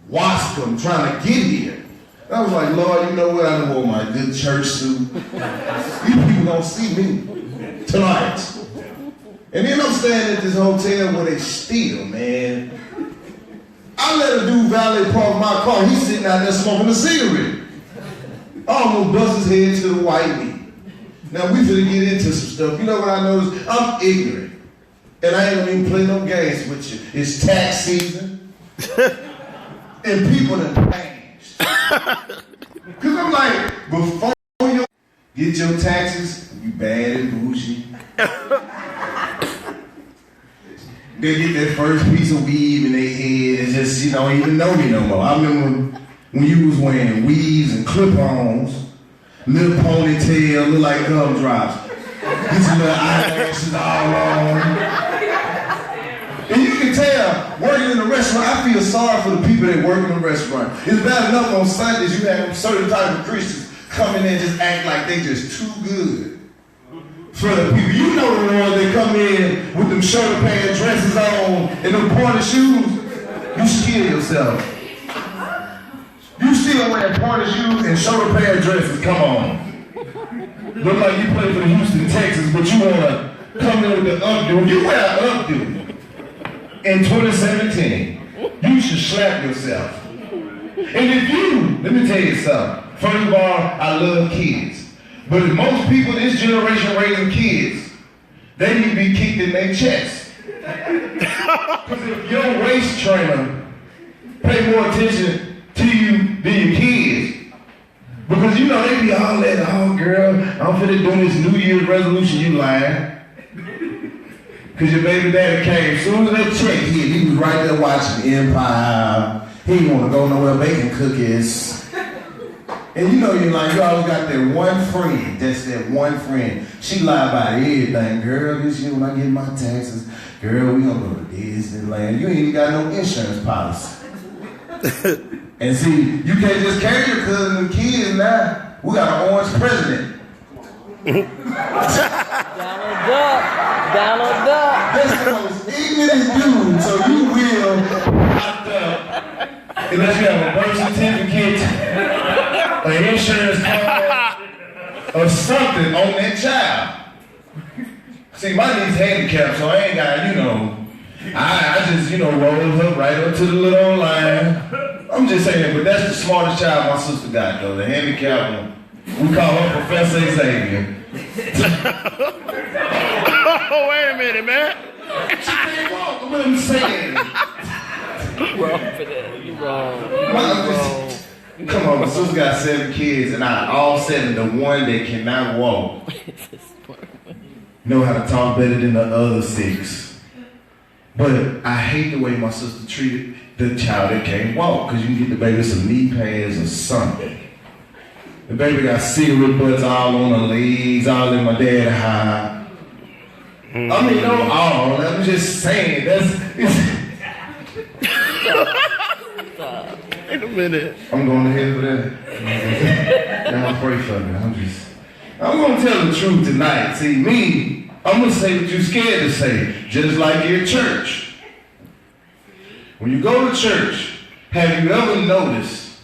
wasp them trying to get here. I was like, Lord, you know what? I done wore my good church suit. These people don't see me tonight. And then I'm staying at this hotel where they steal, man. I let a dude valet park my car. He's sitting out there smoking a cigarette. I almost bust his head to the white meat. Now we finna get into some stuff. You know what I noticed? I'm ignorant. And I ain't gonna even play no games with you. It's tax season. And people done changed. Cause I'm like, before you get your taxes, you bad and bougie. They get that first piece of weave in their head and just, you don't even know me no more. I remember when you was wearing weaves and clip-ons, little ponytail, look like gumdrops. Get your little eyelashes all on. And you can tell, working in a restaurant, I feel sorry for the people that work in a restaurant. It's bad enough on Sundays you have certain type of Christians come in there and just act like they just too good for the people. You know the ones that come in with them shoulder pad dresses on and them pointed shoes. You scare yourself. You still wear pointed shoes and shoulder pad dresses, come on. Look like you play for the Houston, Texas, but you want to come in with the updo. If you wear an updo in 2017, you should slap yourself. And if you, let me tell you something. First of all, I love kids. But if most people in this generation raising kids, they need to be kicked in their chest. Because if your waist trainer pay more attention to you than your kids, because you know they be all that, oh girl, I'm finna do this New Year's resolution, you lying. Because your baby daddy came, as soon as that check hit, he was right there watching Empire. He didn't want to go nowhere baking cookies. And you know, you always got that one friend, that's that one friend. She lie about everything. Girl, this year when I get my taxes, girl, we gonna go to Disneyland. You ain't even got no insurance policy. And see, you can't just carry your cousin and kids now. We got an orange president. Donald Duck. That's the most ignorant dude, so you will locked up unless you have a birth certificate, an insurance card, or something on that child. See, my niece handicapped, so I ain't got, I just, rolled her right up to the little old line. I'm just saying, but that's the smartest child my sister got, though, the handicapped one. We call her Professor Xavier. Oh, wait a minute, man. She can't walk, what I'm saying. You wrong for that. You wrong. Come on, my sister got 7 kids, and out of all 7, the one that cannot walk know how to talk better than the other 6. But I hate the way my sister treated the child that can't walk, because you can get the baby some knee pads or something. The baby got cigarette butts all on her legs, all in my dad's high. I mean, no, all. I'm just saying, Wait a minute. I'm going to hell for that. Y'all pray for me. I'm going to tell the truth tonight. See, me, I'm going to say what you're scared to say, just like your church. When you go to church, have you ever noticed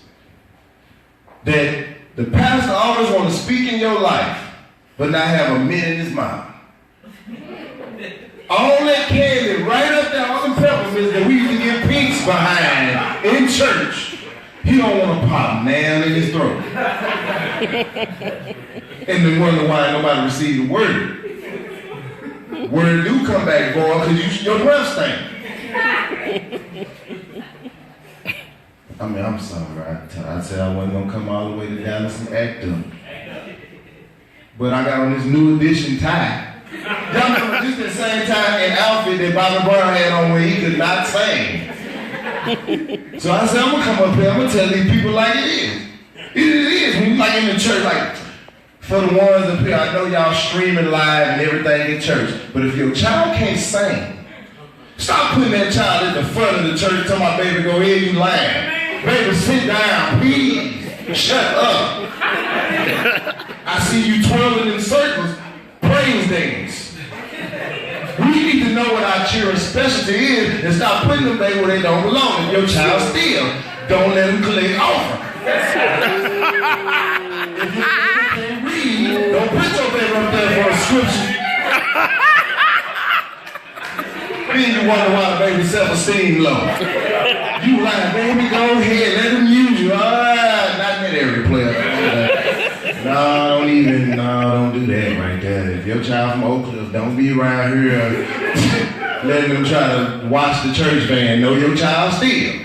that the pastor always want to speak in your life, but not have a mint in his mouth? All that candy right up there, all the peppermints that we used to get pinks behind in church, he don't want to pop a nail in his throat. And then wonder why nobody received the word. Word do come back, boy, because your breath stink. I mean, I'm sorry. I said I wasn't going to come all the way to Dallas and act up. But I got on this new edition tie. Y'all remember just the same time and outfit that Bobby Brown had on when he could not sing. So I said, I'm going to come up here, I'm going to tell these people like it is. It is. When you like in the church, like, for the ones up here, I know y'all streaming live and everything in church, but if your child can't sing, stop putting that child at the front of the church telling my baby, go ahead, you lying. Baby, sit down, please. Shut up. I see you twirling in circles. Praise dance. We need to know what our children's specialty is and stop putting them baby where they don't belong. If your child still don't let them collect offering. If you can't read, don't put your paper up there for a scripture. Then you wonder why the baby's self-esteem low. You like, baby, go ahead, let them use you. All right, not that every player. No, don't do that right there. If your child from Oak Cliff, don't be around here letting them try to watch the church band. Know your child still.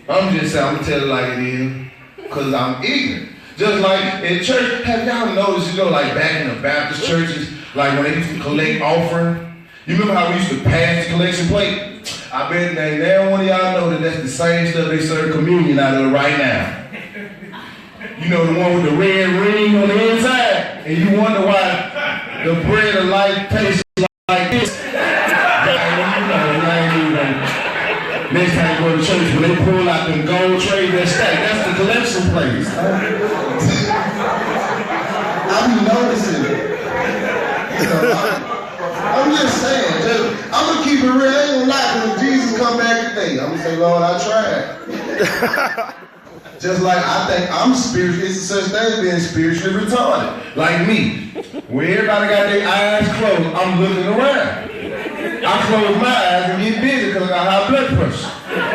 I'm just saying, I'm gonna tell it like it is, because I'm ignorant. Just like in church, have y'all noticed, like back in the Baptist churches, like when they used to collect offering, you remember how we used to pass the collection plate? I bet now one of y'all know that that's the same stuff they serve communion out of right now. You know, the one with the red ring on the inside, and you wonder why the bread of life tastes like this. Next time you go to church, when they pull out them gold trays that stack, that's the collection place. I be noticing it. I'm just saying, I'm gonna keep it real. I ain't gonna lie, when Jesus come back today, I'm gonna say, Lord, I tried. Just like I think I'm spiritual, it's such thing as being spiritually retarded. Like me. When everybody got their eyes closed, I'm looking around. I close my eyes and get busy because I got high blood pressure.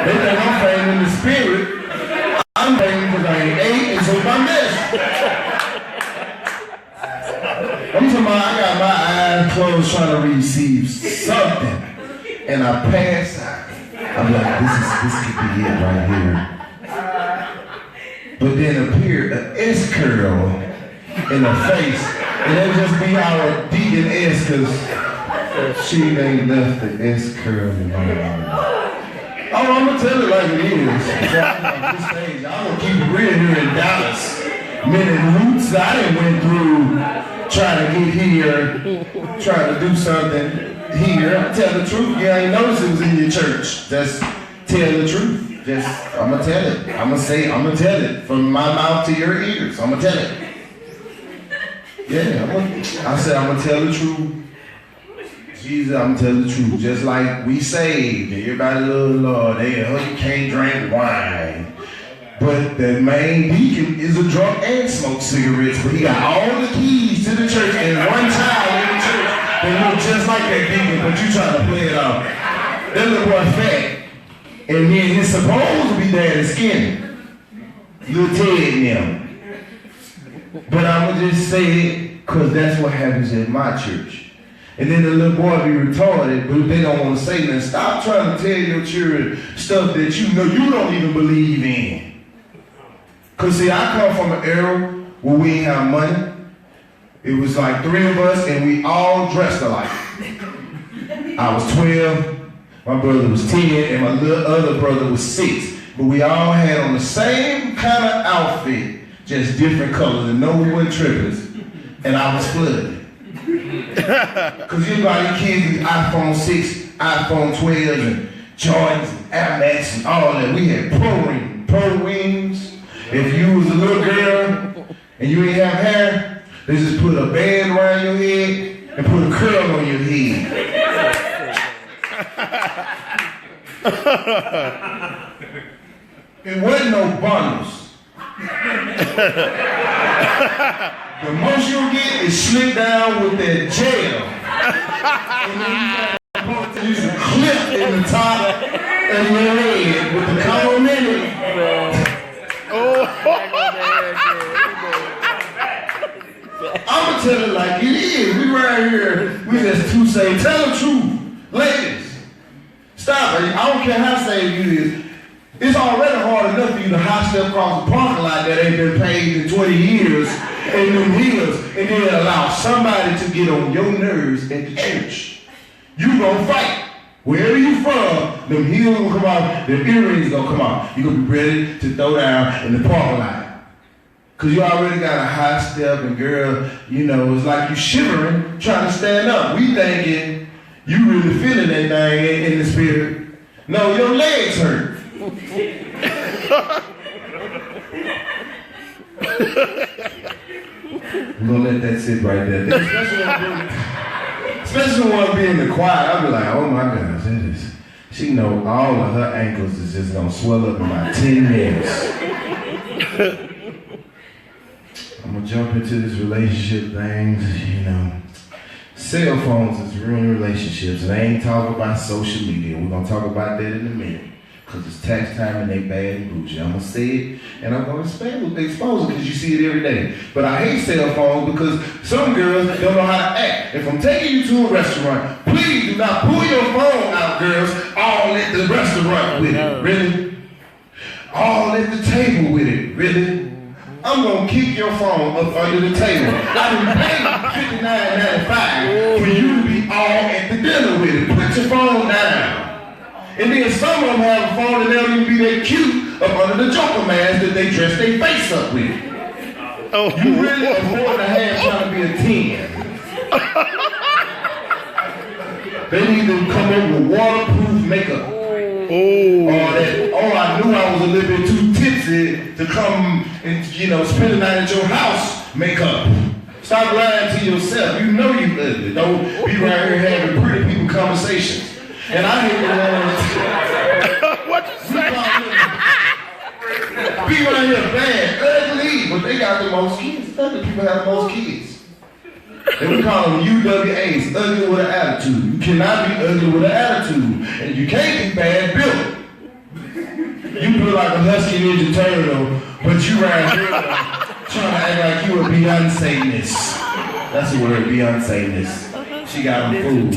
They think I'm fainting in the spirit. I'm fainting because I ain't ate and took my medicine. I'm talking about I got my eyes closed trying to receive something. And I pass out. I'm like, this could be it right here. But then appeared an S curl in her face. And that just be our deacon S, because she ain't left the S curl in my mind. Oh, I'm gonna tell it like it is. At this stage, I'm gonna keep it real here in Dallas. Many roots I done went through trying to get here, trying to do something here. Tell the truth. You ain't noticed it was in your church. Just tell the truth. I'm gonna tell it. I'm gonna tell it from my mouth to your ears. I'm gonna tell it. Yeah, I said I'm gonna tell the truth. Jesus, I'm gonna tell the truth. Just like we saved, everybody love the Lord. You can't drink wine. But the main deacon is a drunk and smokes cigarettes, but he got all the keys to the church and one child in the church that look just like that deacon, but you trying to play it off. That little boy fat. And then he's supposed to be daddy skinny. Little Ted and them. But I'm going to just say it because that's what happens at my church. And then the little boy be retarded, but they don't want to say nothing. Stop trying to tell your children stuff that you know you don't even believe in. Because see, I come from an era where we ain't have money. It was like 3 of us and we all dressed alike. I was 12. My brother was 10 and my little other brother was 6. But we all had on the same kind of outfit, just different colors, and no, we weren't triplets. And I was flooded. Because everybody kids with iPhone 6, iPhone 12, and Jordans, and Air Max, and all that. We had pro wings. If you was a little girl and you ain't have hair, they just put a band around your head and put a curl on your head. It wasn't no bundles. The most you'll get is slick down with that gel. And then you use a clip in the top of your head with the comb in it. I'm gonna tell it like it is. We right here, we just two say, tell the truth. Ladies, stop it. I don't care how safe you is. It's already hard enough for you to high step across the parking lot that ain't been paved in 20 years in them hills, and then allow somebody to get on your nerves at the church. You gonna fight. Wherever you from, them heels gonna come out, them earrings gonna come out. You gonna be ready to throw down in the parking lot. Cause you already got a high step, and girl, it's like you shivering trying to stand up. We thinking you really feeling that thing in the spirit. No, your legs hurt. I'm gonna let that sit right there. Especially when I'm being in the choir, I'll be like, oh my gosh, She know all of her ankles is just gonna swell up in about 10 minutes. I'm gonna jump into this relationship thing, you know. Cell phones is ruining relationships, and I ain't talking about social media. We're gonna talk about that in a minute. Because it's tax time and they bad and bougie. I'm going to say it and I'm going to expose it because you see it every day. But I hate cell phones because some girls don't know how to act. If I'm taking you to a restaurant, please do not pull your phone out, girls, all at the restaurant with it. Really? All at the table with it. Really? I'm going to kick your phone up under the table. I done paid $59.95 for you to be all at the dinner with it. Put your phone down. And then some of them have a phone and they don't even be that cute up under the Joker mask that they dress their face up with. Oh. You really a 4.5 trying to be a 10. They need to come up with waterproof makeup. Oh. Or that, I knew I was a little bit too tipsy to come and, spend the night at your house makeup. Stop lying to yourself. You know you ugly. Don't be right here having pretty people conversations. And I hate the ones. What you say? People out here bad, ugly, but they got the most kids. Ugly people have the most kids. And we call them UWAs, ugly with an attitude. You cannot be ugly with an attitude. And you can't be bad built. You look like a husky Ninja Turtle, but you right here trying to act like you a Beyonce-ness. That's the word, Beyonce-ness. She got them fooled.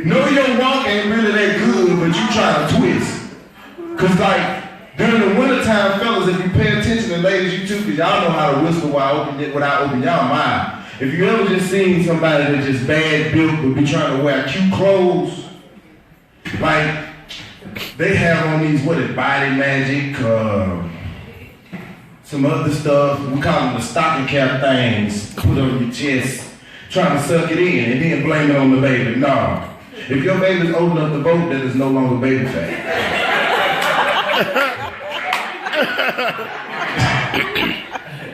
No, your walk ain't really that good, but you try to twist. Cause like, during the wintertime, fellas, if you pay attention, and ladies, you too, cause y'all know how to whisper without opening y'all mouth. If you ever just seen somebody that's just bad built, but be trying to wear cute clothes, like, they have on these, Body Magic, some other stuff, we call them the stocking cap things, put on your chest, trying to suck it in, and then blame it on the baby. No. If your baby's old enough to vote, then it's no longer baby fat.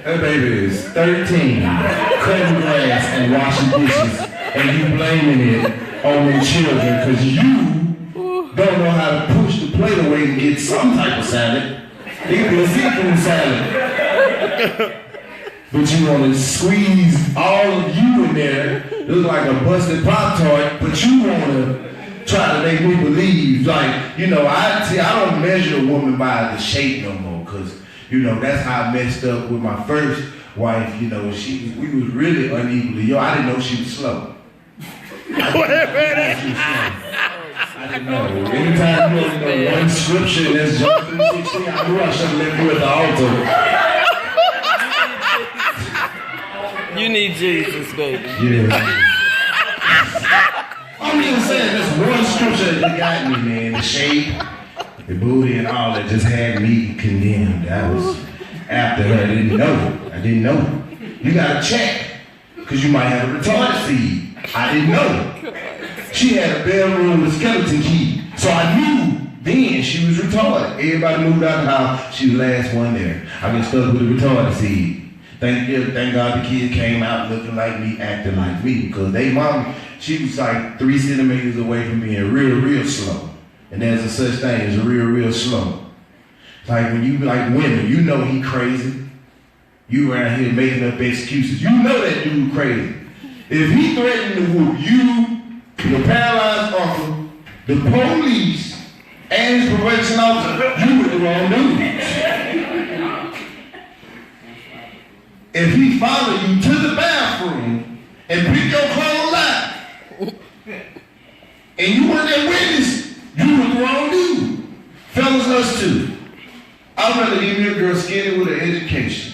That baby is 13, cutting grass and washing dishes, and you blaming it on your children because you don't know how to push the plate away and get some type of salad. It could be a seafood salad. But you want to squeeze all of you in there, look like a busted Pop-Tart, but you want to try to make me believe, like, I don't measure a woman by the shape no more, because, that's how I messed up with my first wife, we was really unequally, I didn't know she was slow. I didn't know. Anytime you know one scripture that's John 3:16, I knew I should have left you at the altar. You need Jesus, baby. Yeah. I'm just saying, this one scripture that got me, man. The shape, the booty, and all that just had me condemned. I was after her. I didn't know. You gotta check, because you might have a retarded seed. I didn't know. She had a bedroom with a skeleton key. So I knew then she was retarded. Everybody moved out the house. She was the last one there. I been stuck with a retarded seed. Thank God the kid came out looking like me, acting like me, because they mom, she was like 3 centimeters away from being real slow. And there's a such thing as a real slow. Like when you like women, you know he crazy. You around here making up excuses. You know that dude crazy. If he threatened to whoop you, your paralyzed uncle, the police, and his probation officer, you were the wrong dude. If he followed you to the bathroom and picked your clothes out, and you weren't that witness, you were the wrong dude. Fellas, us too. I'd rather give me a girl skinny with an education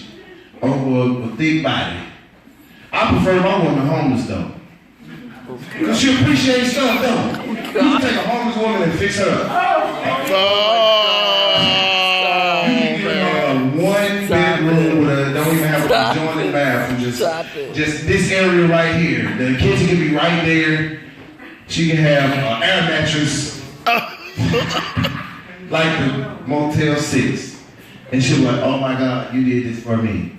over a thick body. I prefer my woman homeless though. Because she appreciates stuff though. You can take a homeless woman and fix her up. You can get her a 1-bedroom with a, don't even have a adjoining bathroom. Just this area right here. The kitchen can be right there. She can have an air mattress. Like the Motel 6. And she'll be like, oh my God, you did this for me.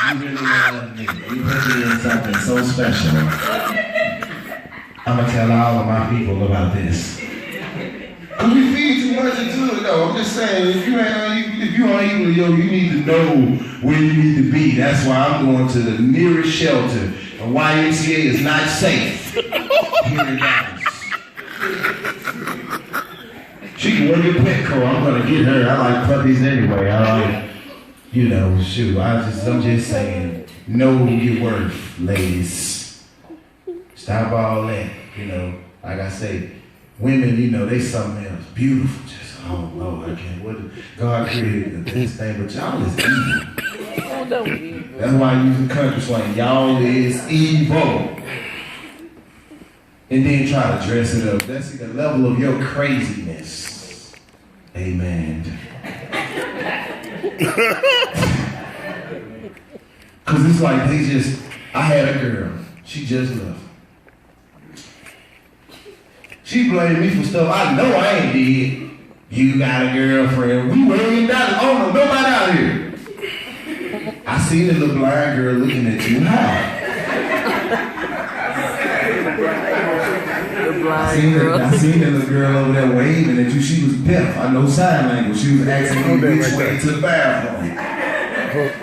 You really love me. You put me in something so special. I I'm gonna tell all of my people about this. Cause we feed too much into it though. I'm just saying, if you ain't equal, yo, you need to know where you need to be. That's why I'm going to the nearest shelter. A YMCA is not safe here in Dallas. She can work at Petco. I'm gonna get her. I like puppies anyway. I like, shoot. I'm just saying, know your worth, ladies. Stop all that, like I say. Women, they something else. Beautiful. Just, oh, Lord, I can't. God created the best thing, but y'all is evil. That's why I use the country slang. Y'all is evil. And then try to dress it up. That's the level of your craziness. Amen. Because it's like I had a girl. She just left. She blamed me for stuff I know I ain't did. You got a girlfriend. We way down. Oh no, nobody out here. I seen a little blind girl looking at you. How? I seen that little girl over there waving at you. She was deaf. I know sign language. She was asking me which way to the bathroom.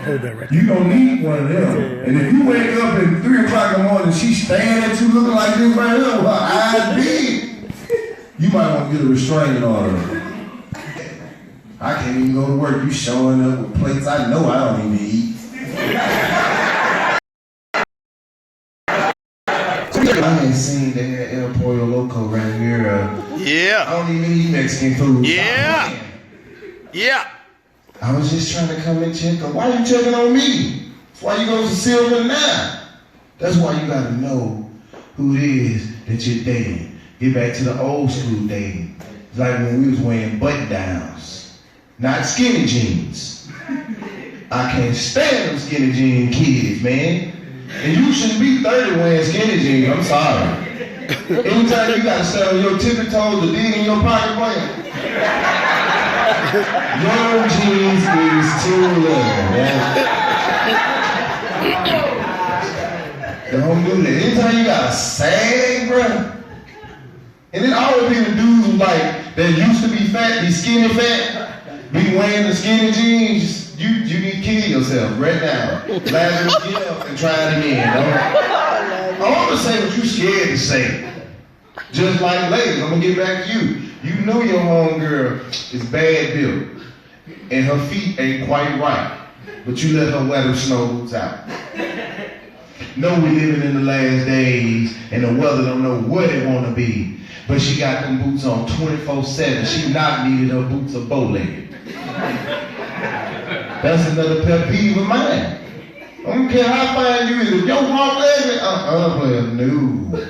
Hold that right. You don't need one of them. And if you wake up at 3 o'clock in the morning, she's staring at you looking like this right here with her eyes big, you might want to get a restraining order. I can't even go to work. You showing up with plates I know I don't even eat. I ain't seen that El Pollo Loco right here. Yeah. I don't even eat Mexican food. Yeah. Yeah. I was just trying to come and check on. Why are you checking on me? That's why you go to Silver now. That's why you gotta know who it is that you're dating. Get back to the old school dating. It's like when we was wearing button downs, not skinny jeans. I can't stand them skinny jean kids, man. And you shouldn't be 30 wearing skinny jeans. I'm sorry. Anytime you gotta stand on your tippy toes to dig in your pocket, boy. Your jeans is too little, man. Don't do that. Anytime you gotta sag, bro. And then always be the dudes who that used to be fat, be skinny fat, be wearing the skinny jeans. You need to kill yourself right now. Lazarus, get up and try it again. I want to say what you scared to say. Just like ladies, I'm gonna get back to you. You know your homegirl is bad built, and her feet ain't quite right, but you let her wear them snow boots out. Know we living in the last days, and the weather don't know what it wanna be, but she got them boots on 24/7. She not needed her boots a bow-legged. That's another pet peeve of mine. I don't care how fine you is. If your walk legged, player, no.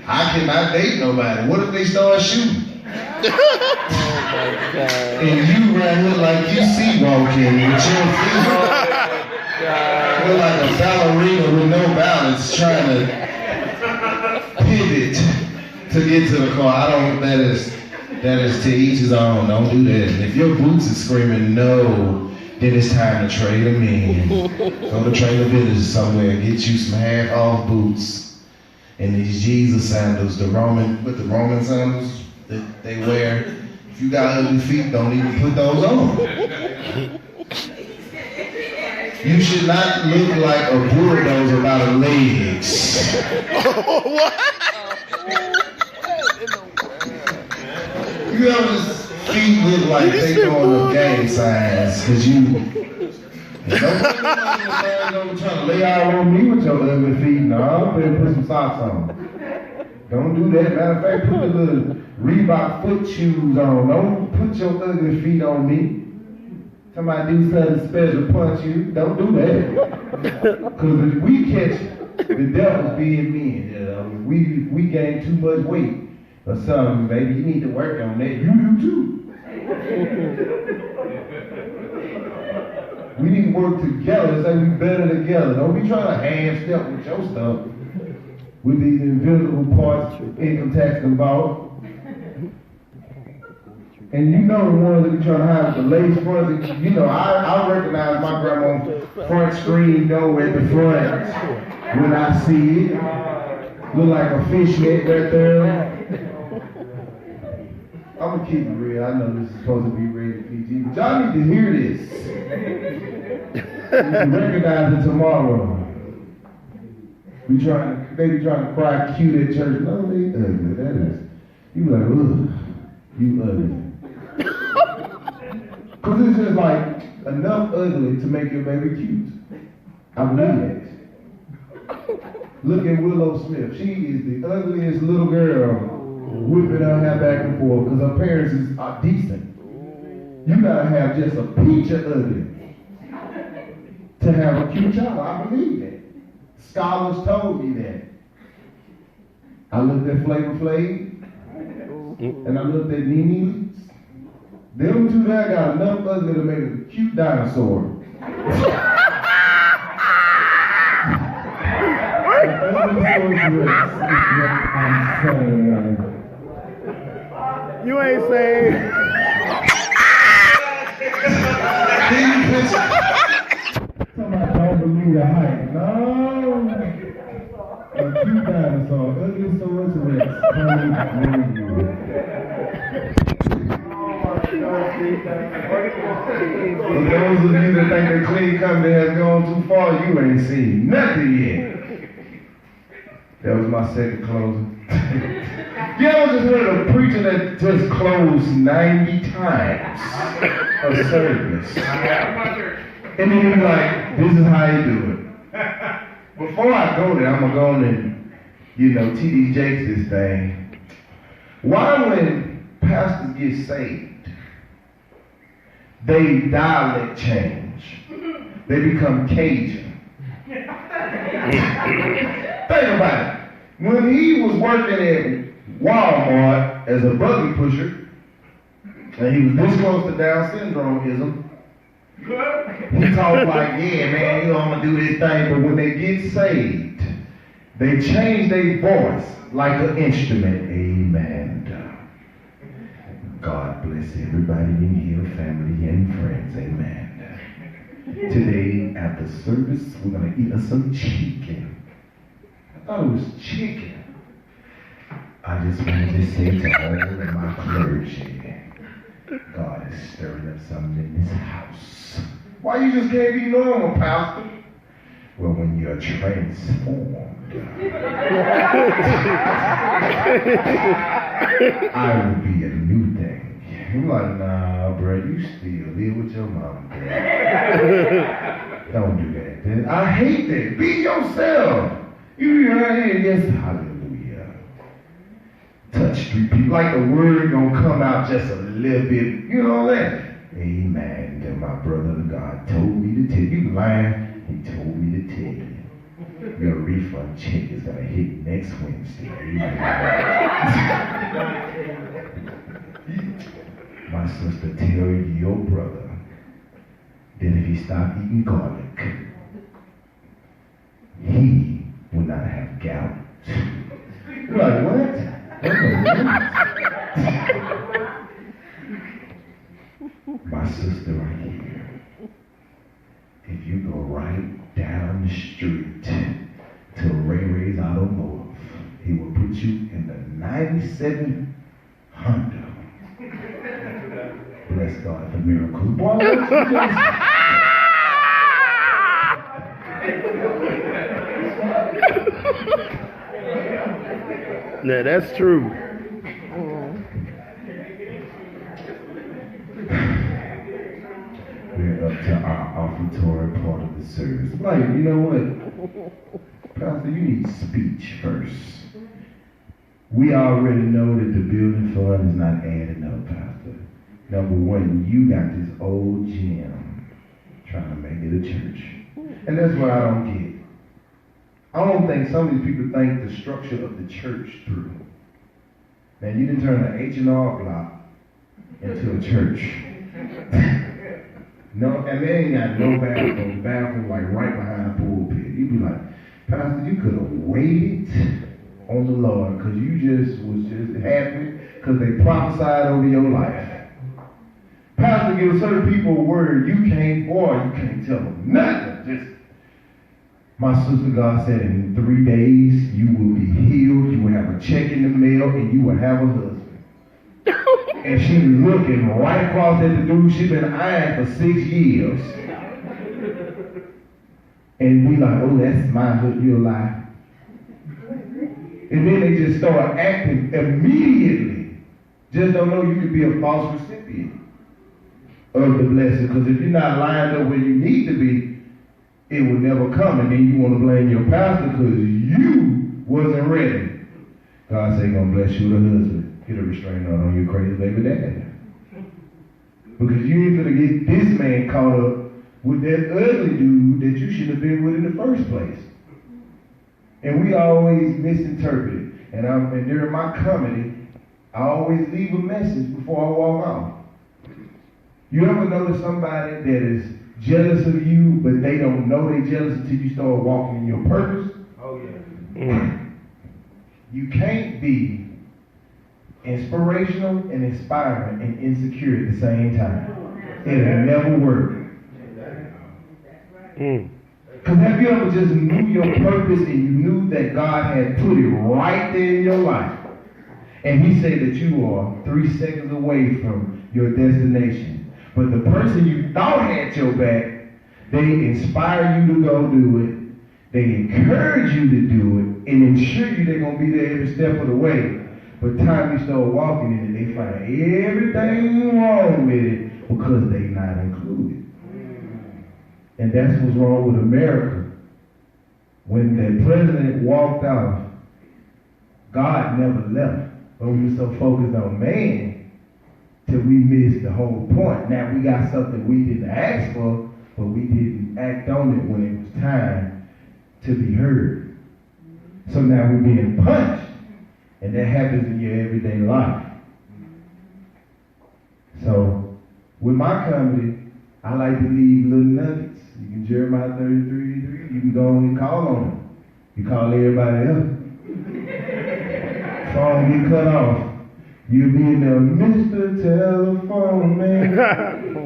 I cannot date nobody. What if they start shooting? Oh my God. And you right here like you see walking with your feet. You're like a ballerina with no balance trying to pivot to get to the car. That is to each his own. Don't do that. And if your boots is screaming no, then it's time to trade them in. Go to Trader Village somewhere and get you some half-off boots. And these Jesus sandals, the Roman sandals that they wear. If you got ugly feet, don't even put those on. You should not look like a bulldozer by the legs. What? You ever feet look like they going up gang signs because you don't trying to lay out on me with your ugly feet. No, I'm better put some socks on. Don't do that. Matter of fact, put the little Reebok foot shoes on. Don't put your ugly feet on me. Somebody do something special, punch you. Don't do that. Because if we catch the devil's being men, we gain too much weight or something, baby, you need to work on that. You do too. We need to work together, say we better together. Don't be trying to hand step with your stuff. With these invisible parts, income tax involved. And you know the ones that be trying to hide with the lace fronts. I recognize my grandma's front screen door at the front when I see it. Look like a fishnet right there. I'm gonna keep it real. I know this is supposed to be rated PG, but y'all need to hear this. You can recognize it tomorrow. They be trying to cry cute at church. No, they ugly. That is. You be like, ugh, you ugly. Cause it's just like enough ugly to make your baby cute. I believe it. Look at Willow Smith. She is the ugliest little girl, whipping her hair back and forth because her parents are decent. You gotta have just a peach of ugly to have a cute child. I believe that. Scholars told me that. I looked at Flavor Flav and I looked at Nene. Them two there got enough ugly to make a cute dinosaur. You ain't saying. Somebody don't believe the hype. No. A cute dinosaur. Ugly so interesting. For those of you that think the clean company has gone too far, you ain't seen nothing yet. That was my second closing. You ever just heard a preacher that just closed 90 times a service? And then you're like, this is how you do it. Before I go there, I'm going to go on and, T.DJakes this thing. Why when pastors get saved, they dialect change. They become Cajun. Think about it. When he was working at Walmart as a buggy pusher, and he was this close to Down syndromeism, he talked like, yeah, man, I'm going to do this thing. But when they get saved, they change their voice like an instrument. Amen. God bless everybody in here, family and friends. Amen. Today, after service, we're going to eat us some chicken. I thought it was chicken. I just wanted to say to all of my clergy, God is stirring up something in this house. Why you just can't be normal, Pastor? Well, when you're transformed, I will be a new thing. I'm like, nah, bro, you still live with your mom. Don't do that. I hate that. Be yourself. You be right here, yes, hallelujah. Touch three people, like the word gonna come out just a little bit, that. Amen. Then my brother God told me to tell you, lying. He told me to tell you. Your refund check is gonna hit next Wednesday. Amen. My sister, tell your brother that if he stop eating garlic, he will not have gout. You're like, what? My sister right here, if you go right down the street to Ray Ray's Automotive, he will put you in the 97 Honda. Bless God for miracles. Boy, Now that's true. We're up to our offertory part of the service. Like, you know what? Pastor, you need speech first. We already know that the building fund is not adding up, Pastor. Number one, you got this old gym trying to make it a church. And that's what I don't get. I don't think some of these people think the structure of the church through. Now, you didn't turn an H&R block into a church. No, and they ain't got no bathroom. Bathroom like right behind the pulpit. You'd be like, Pastor, you could have waited on the Lord because you just was just happy because they prophesied over your life. Pastor, give certain people a word, you can't tell them nothing. Just My sister God said in 3 days you will be healed, you will have a check in the mail, and you will have a husband. And she looking right across at the dude she been eyeing for 6 years. And we like, oh, that's my husband, you're alive. And then they just start acting immediately. Just don't know you could be a false recipient of the blessing. Because if you're not lined up where you need to be, it will never come. And then you want to blame your pastor because you wasn't ready. God say, gonna bless you with a husband. Get a restraining order on your crazy baby daddy. Because you ain't gonna get this man caught up with that ugly dude that you should have been with in the first place. And we always misinterpret it. And during my comedy, I always leave a message before I walk out. You ever notice somebody that is jealous of you, but they don't know they're jealous until you start walking in your purpose? Oh, yeah. You can't be inspirational and inspiring and insecure at the same time. It'll never work. Because have you ever just knew your purpose and you knew that God had put it right there in your life? And he said that you are 3 seconds away from your destination. But the person you thought had your back, they inspire you to go do it. They encourage you to do it and ensure you they're going to be there every step of the way. But time you start walking in it, they find everything wrong with it because they're not included. And that's what's wrong with America. When the president walked out, God never left. But we were so focused on man till we missed the whole point. Now we got something we didn't ask for, but we didn't act on it when it was time to be heard. So now we're being punished. And that happens in your everyday life. So with my comedy, I like to leave little nuggets. You can Jeremiah 33:3. You can go and call on them. You call everybody else. Phone get cut off. You'll be in there, Mr. Telephone Man.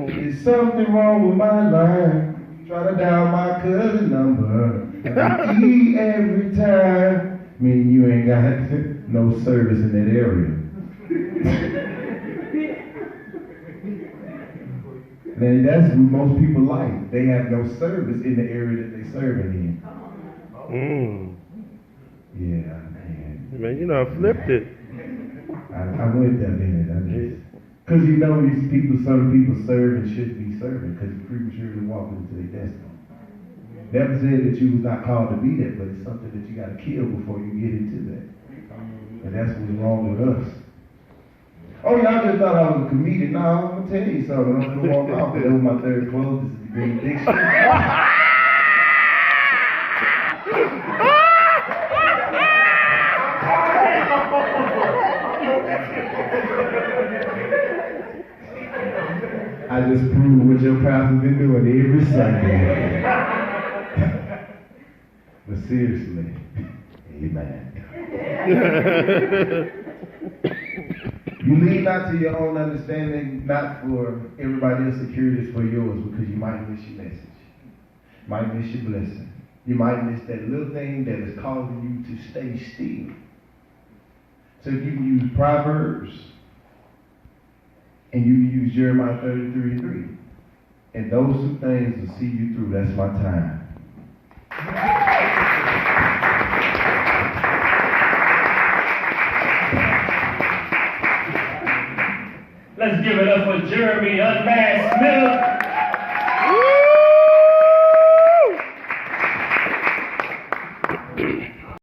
There's something wrong with my line. Try to dial my cousin number. E every time. I mean, you ain't got no service in that area. And that's what most people like. They have no service in the area that they serving in. Yeah, Man, you know, I flipped it. I went there, didn't I? Because you know these people, some people serve and should be serving because you prematurely walk into their destiny. Never said that you was not called to be that, but it's something that you got to kill before you get into that. And that's what's wrong with us. Oh, y'all just thought I was a comedian. No, I'm going to tell you something. I'm going to walk off. That was my third close. This is the benediction. I just proved what your pastor's been doing every Sunday. But seriously, amen. You lean not to your own understanding, not for everybody else's security, it's for yours, because you might miss your message. You might miss your blessing. You might miss that little thing that is causing you to stay still. So you can use Proverbs, and you can use Jeremiah 33:3. And those two things will see you through. That's my time. Let's give it up for Jeremy Unmas Smith. Woo!